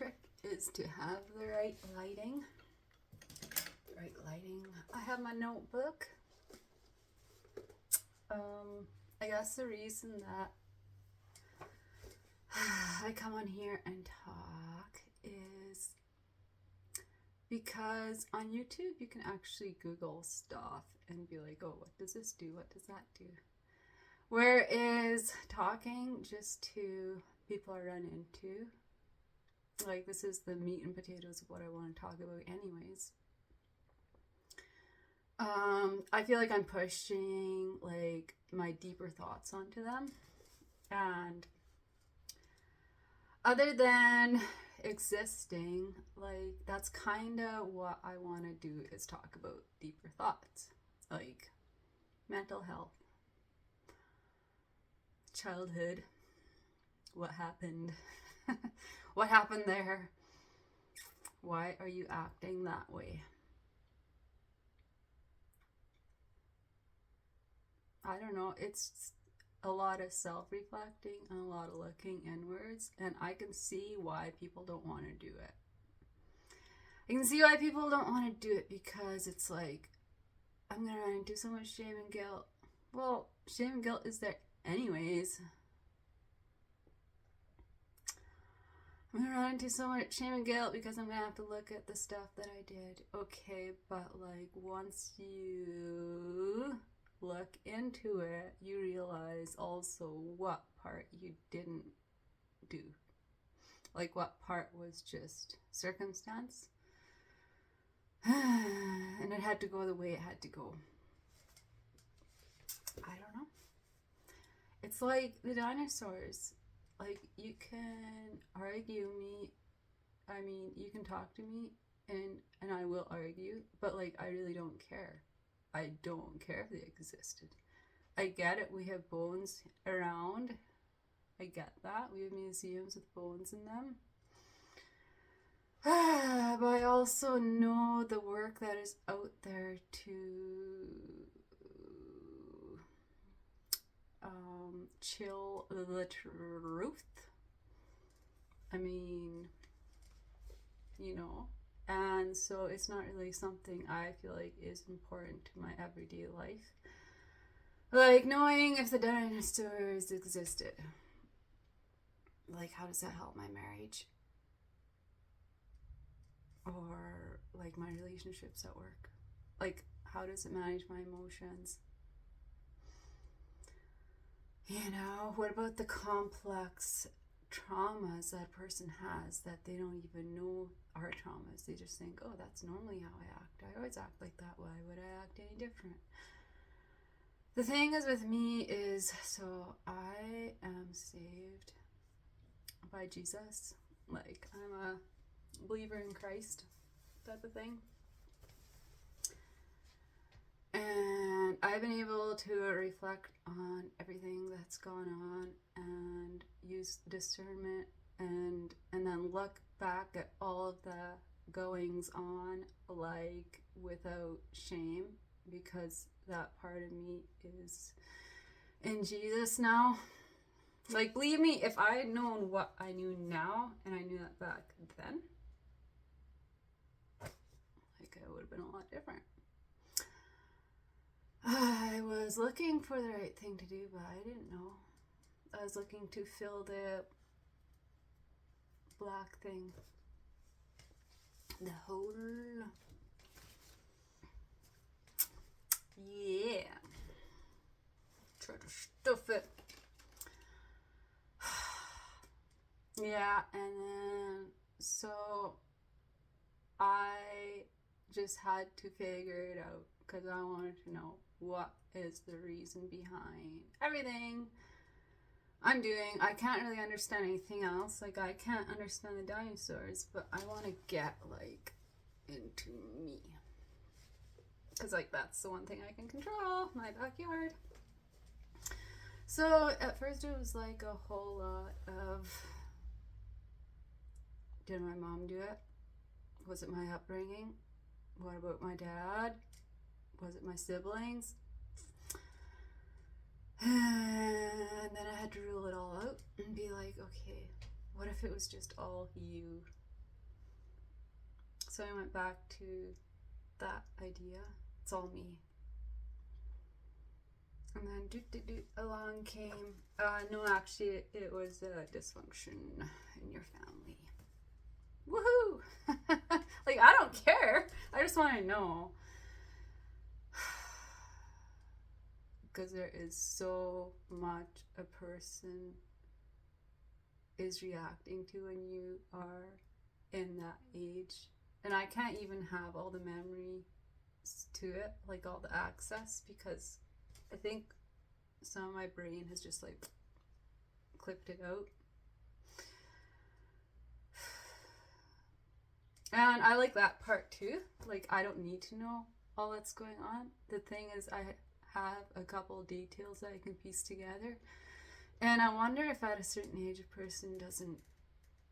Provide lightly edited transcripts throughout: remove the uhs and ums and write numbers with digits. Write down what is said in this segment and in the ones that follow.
trick is to have the right lighting. I have my notebook. I guess the reason that I come on here and talk is because on YouTube you can actually Google stuff and be like, oh, what does this do? What does that do? Whereas talking just to people I run into, like this is the meat and potatoes of what I want to talk about anyways. I feel like I'm pushing like my deeper thoughts onto them, and other than existing, like that's kind of what I want to do, is talk about deeper thoughts, like mental health, childhood, what happened, what happened there, why are you acting that way? I don't know, it's a lot of self-reflecting and a lot of looking inwards, and I can see why people don't want to do it. I can see why people don't want to do it because it's like, I'm gonna run into so much shame and guilt. Well, shame and guilt is there anyways. I'm gonna run into so much shame and guilt because I'm gonna have to look at the stuff that I did. Okay, but like once you look into it, you realize also what part you didn't do. Like what part was just circumstance. And it had to go the way it had to go. I don't know. It's like the dinosaurs. Like you can argue me. I mean, you can talk to me and I will argue, but like I really don't care. I don't care if they existed. I get it, we have bones around. I get that. We have museums with bones in them. But I also know the work that is out there to chill the truth. I mean, you know. And so it's not really something I feel like is important to my everyday life. Like knowing if the dinosaurs existed. Like how does that help my marriage? Or like my relationships at work? Like how does it manage my emotions? You know, what about the complex traumas that a person has that they don't even know are traumas? They just think, oh, that's normally how I act. I always act like that. Why would I act any different? The thing is with me is, so I am saved by Jesus. Like, I'm a believer in Christ type of thing. And I've been able to reflect on everything that's gone on and use discernment and then look back at all of the goings on like without shame, because that part of me is in Jesus now. Like, believe me, if I had known what I knew now and I knew that back then, like it would have been a lot different. I was looking for the right thing to do, but I didn't know. I was looking to fill the black thing. The hole. Yeah. Try to stuff it. Yeah, and then so I just had to figure it out because I wanted to know what is the reason behind everything I'm doing. I can't really understand anything else. Like, I can't understand the dinosaurs, but I want to get like into me, because like that's the one thing I can control, my backyard. So at first it was like a whole lot of, did my mom do it? Was it my upbringing? What about my dad? Was it my siblings? And then I had to rule it all out and be like, okay, what if it was just all you? So I went back to that idea. It's all me. And then along came, no, actually, it was a dysfunction in your family. Woohoo! Like, I don't care. I just want to know. Because there is so much a person is reacting to when you are in that age. And I can't even have all the memories to it, like all the access, because I think some of my brain has just like clipped it out. And I like that part too. Like, I don't need to know all that's going on. The thing is, I have a couple details that I can piece together. And I wonder if at a certain age a person doesn't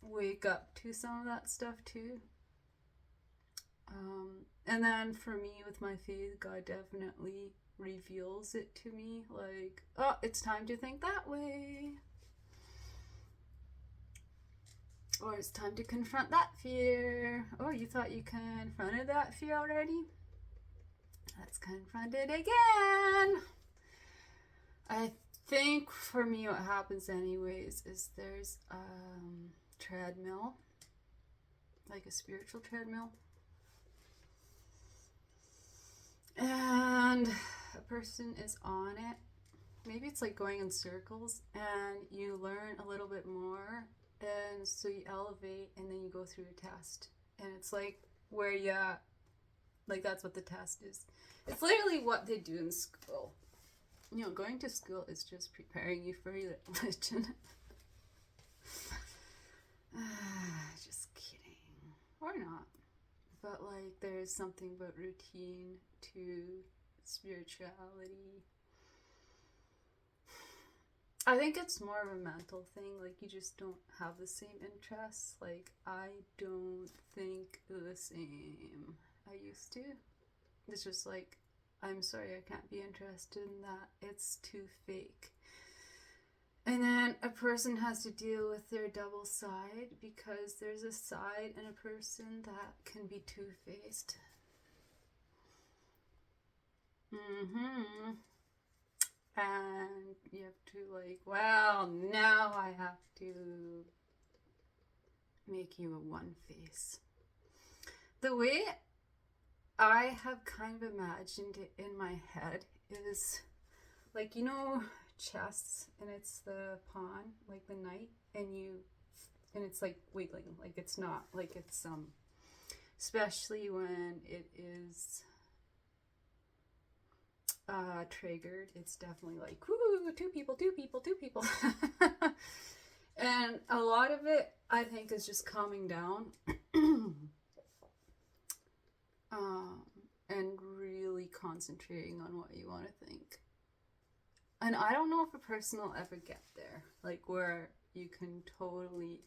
wake up to some of that stuff too. And then for me with my faith, God definitely reveals it to me, like, oh, it's time to think that way, or it's time to confront that fear. Oh, you thought you confronted that fear already? Let's confront it again. I think for me what happens anyways is there's treadmill, like a spiritual treadmill, and a person is on it. Maybe it's like going in circles, and you learn a little bit more, and so you elevate, and then you go through a test, and it's like where you, like, that's what the test is. It's literally what they do in school. You know, going to school is just preparing you for your religion. Just kidding. Or not. But, like, there's something about routine to spirituality. I think it's more of a mental thing. Like, you just don't have the same interests. Like, I don't think the same I used to. It's just like, I'm sorry, I can't be interested in that. It's too fake. And then a person has to deal with their double side, because there's a side in a person that can be two-faced. And you have to, like, well, now I have to make you a one face. The way I have kind of imagined it in my head is, like, you know, chess, and it's the pawn, like the knight, and it's like wiggling, like it's not, like it's especially when it is triggered, it's definitely like, whoo, two people. And a lot of it, I think, is just calming down. And really concentrating on what you want to think. And I don't know if a person will ever get there, like where you can totally,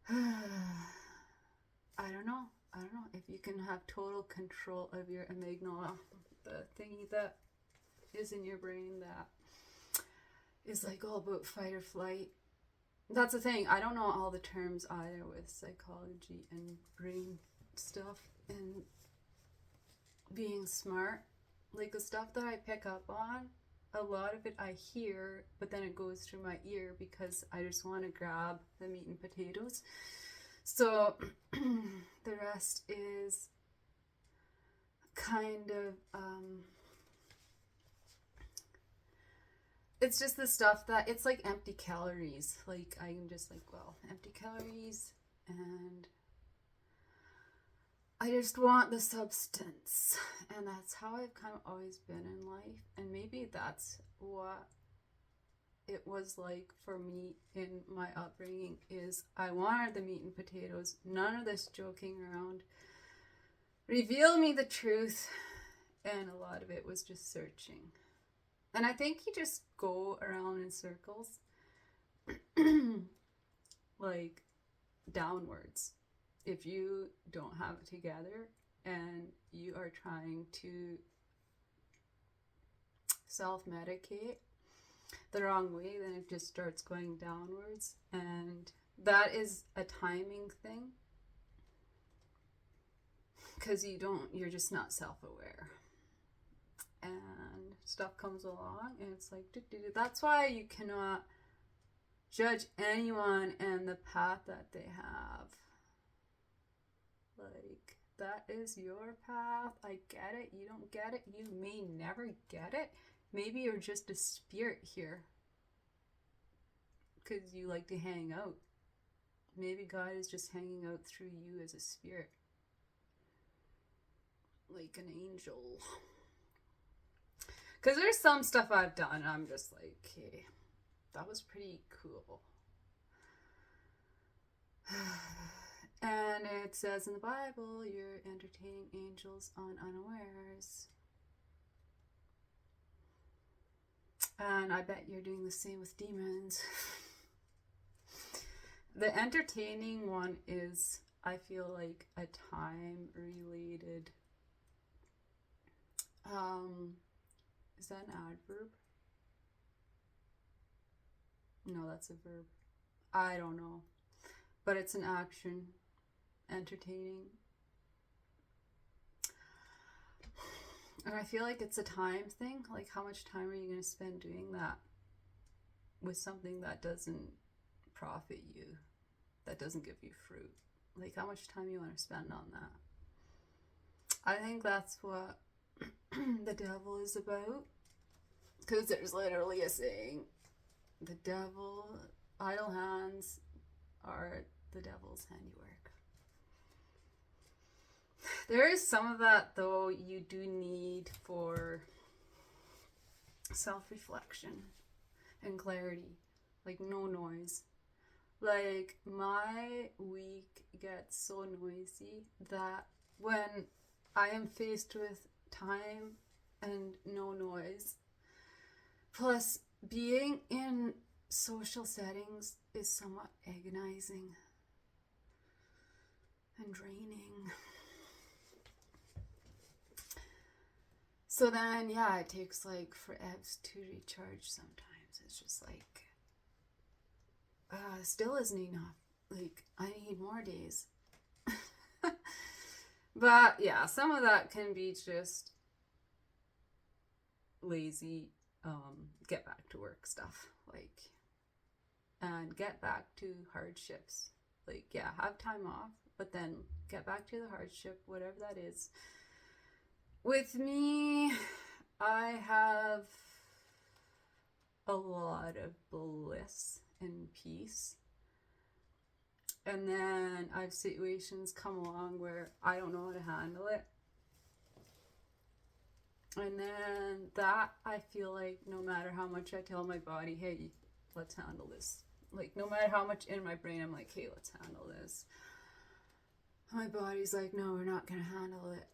I don't know if you can have total control of your amygdala, the thingy that is in your brain that is like all about fight or flight. That's the thing. I don't know all the terms either with psychology and brain stuff and being smart. Like, the stuff that I pick up on, a lot of it I hear, but then it goes through my ear because I just want to grab the meat and potatoes. So the rest is kind of it's just the stuff that, it's like empty calories. Like, I can just, like, well, empty calories, and I just want the substance. And that's how I've kind of always been in life. And maybe that's what it was like for me in my upbringing, is I wanted the meat and potatoes. None of this joking around. Reveal me the truth. And a lot of it was just searching. And I think you just go around in circles. Like, downwards. If you don't have it together and you are trying to self-medicate the wrong way, then it just starts going downwards. And that is a timing thing. because you're just not self-aware. And stuff comes along and it's like, that's why you cannot judge anyone and the path that they have. Like, that is your path. I get it. You don't get it. You may never get it. Maybe you're just a spirit here because you like to hang out. Maybe God is just hanging out through you as a spirit, like an angel. Because there's some stuff I've done and I'm just like, hey, that was pretty cool. And it says in the Bible, you're entertaining angels on unawares. And I bet you're doing the same with demons. The entertaining one is, I feel like, a time-related... is that an adverb? No, that's a verb. I don't know. But it's an action. Entertaining. And I feel like it's a time thing. Like, how much time are you going to spend doing that with something that doesn't profit you, that doesn't give you fruit? Like, how much time you want to spend on that? I think that's what the devil is about. Because there's literally a saying, the devil, idle hands are the devil's handiwork. There is some of that, though, you do need for self-reflection and clarity. Like, no noise. Like, my week gets so noisy that when I am faced with time and no noise, plus being in social settings is somewhat agonizing and draining. So then, yeah, it takes like forever to recharge sometimes. It's just like, still isn't enough. Like, I need more days. But yeah, some of that can be just lazy, get back to work stuff. Like, and get back to hardships. Like, yeah, have time off, but then get back to the hardship, whatever that is. With me, I have a lot of bliss and peace. And then I have situations come along where I don't know how to handle it. And then that, I feel like no matter how much I tell my body, hey, let's handle this. Like, no matter how much in my brain I'm like, hey, let's handle this. My body's like, no, we're not going to handle it.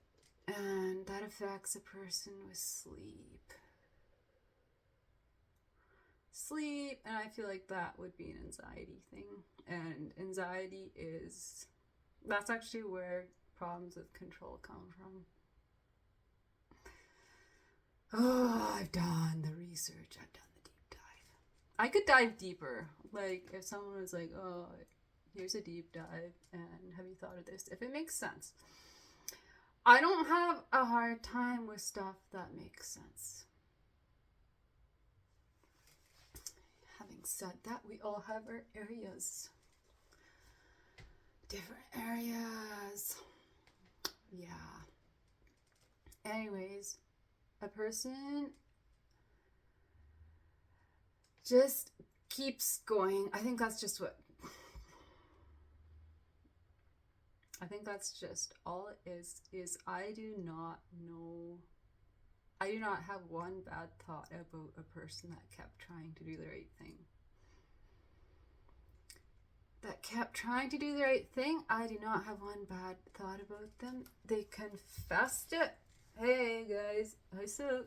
And that affects a person with sleep. And I feel like that would be an anxiety thing. And anxiety that's actually where problems with control come from. Oh, I've done the research. I've done the deep dive. I could dive deeper. Like, if someone was like, oh, here's a deep dive, and have you thought of this? If it makes sense. I don't have a hard time with stuff that makes sense. Having said that, we all have our areas. Different areas. Yeah. Anyways, a person just keeps going. I think that's just all it is I do not have one bad thought about a person that kept trying to do the right thing. I do not have one bad thought about them. They confessed it. Hey guys, I suck.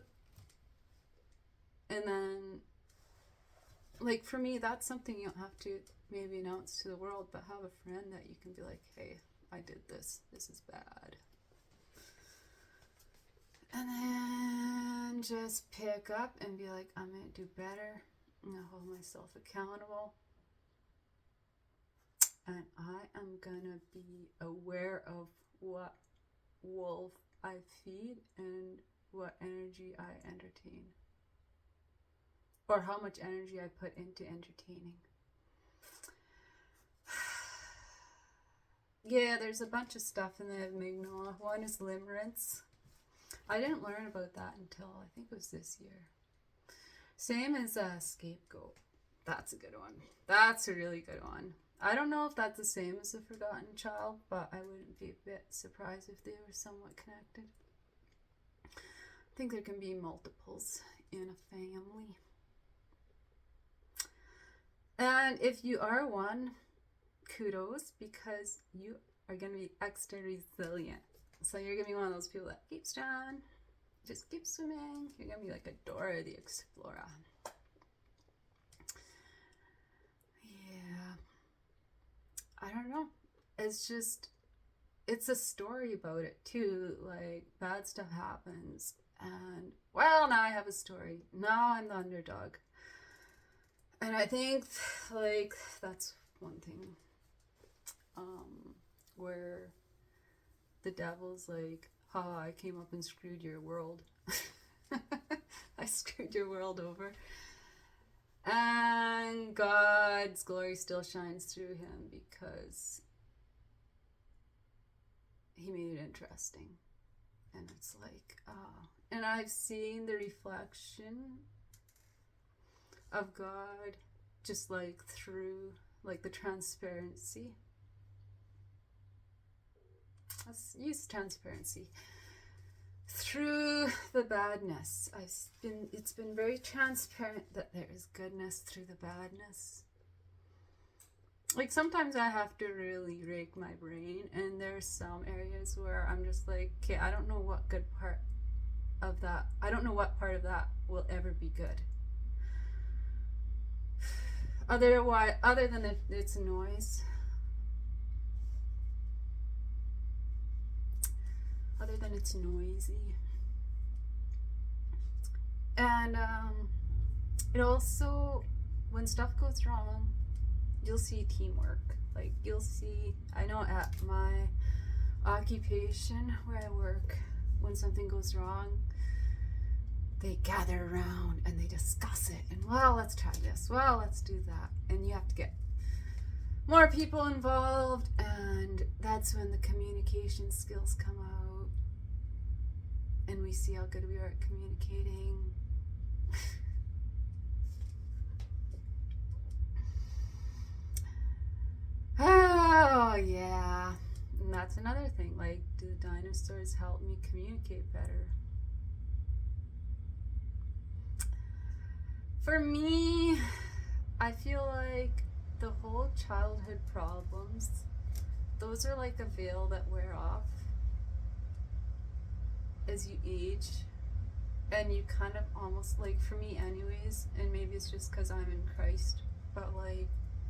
And then, like, for me, that's something you don't have to maybe announce to the world, but have a friend that you can be like, hey, I did this. This is bad. And then just pick up and be like, I'm going to do better. I'm going to hold myself accountable. And I am going to be aware of what wolf I feed and what energy I entertain, or how much energy I put into entertaining. Yeah, there's a bunch of stuff in the Amygdala. One is limerence. I didn't learn about that until I think it was this year. Same as a scapegoat. That's a good one. That's a really good one. I don't know if that's the same as the forgotten child, but I wouldn't be a bit surprised if they were somewhat connected. I think there can be multiples in a family. And if you are one, kudos, because you are going to be extra resilient. So you're going to be one of those people that keeps on, just keep swimming. You're going to be like a Dora the Explorer. Yeah. I don't know. It's a story about it too. Like, bad stuff happens. And, well, now I have a story. Now I'm the underdog. And I think, like, that's one thing. Where the devil's like, I came up and screwed your world. I screwed your world over. And God's glory still shines through him because he made it interesting. And it's like, and I've seen the reflection of God just like through like the transparency. Let's use transparency. Through the badness. It's been very transparent that there is goodness through the badness. Like, sometimes I have to really rake my brain, and there's some areas where I'm just like, okay, I don't know what good part of that, I don't know what part of that will ever be good. Other than it's a noise. Other than it's noisy. And it also, when stuff goes wrong, you'll see teamwork. Like, you'll see, I know at my occupation where I work, when something goes wrong, they gather around and they discuss it. And, well, let's try this. Well, let's do that. And you have to get more people involved. And that's when the communication skills come out. And we see how good we are at communicating. Oh, yeah. And that's another thing. Like, do the dinosaurs help me communicate better? For me, I feel like the whole childhood problems, those are like a veil that wear off as you age, and you kind of almost, like, for me anyways, and maybe it's just because I'm in Christ, but like,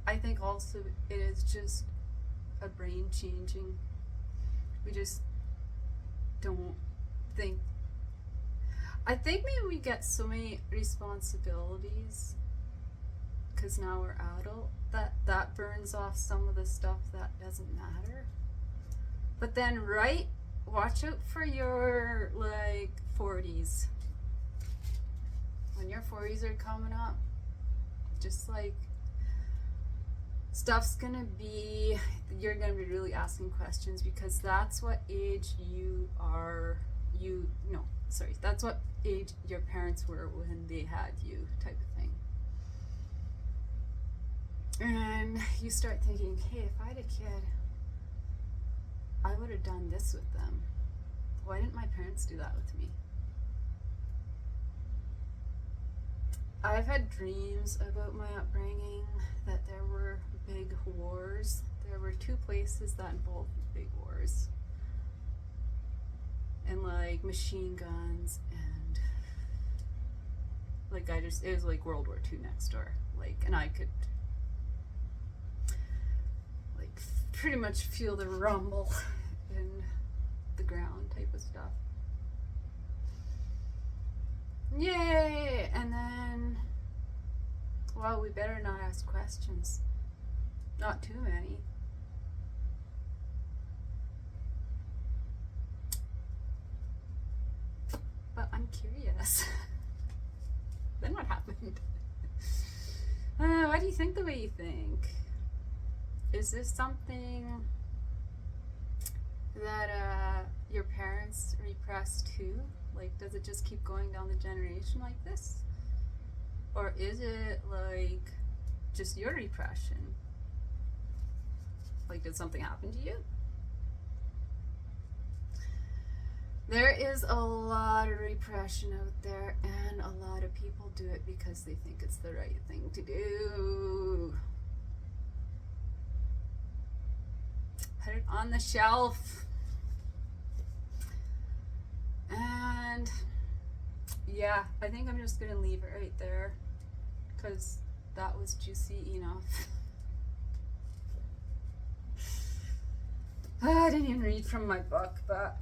I think also it is just a brain changing. We just don't think. I think maybe we get so many responsibilities because now we're adult that burns off some of the stuff that doesn't matter. But then, right, watch out for your, like, 40s. When your 40s are coming up, just like, stuff's gonna be, you're gonna be really asking questions because that's what age that's what age your parents were when they had you, type of thing. And you start thinking, hey, if I had a kid, I would have done this with them. Why didn't my parents do that with me? I've had dreams about my upbringing, that there were big wars. There were 2 places that involved big wars. And like machine guns and like it was like World War II next door. Like, and I could like pretty much feel the rumble in the ground type of stuff. Yay! And then, well, we better not ask questions. Not too many. I'm curious. Then what happened? Why do you think the way you think? Is this something that your parents repressed too? Like, does it just keep going down the generation like this? Or is it like just your repression? Like, did something happen to you? There is a lot of repression out there, and a lot of people do it because they think it's the right thing to do. Put it on the shelf. And yeah, I think I'm just gonna leave it right there because that was juicy enough. I didn't even read from my book, but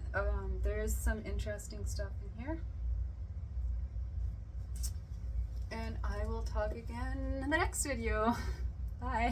there's some interesting stuff in here. And I will talk again in the next video. Bye.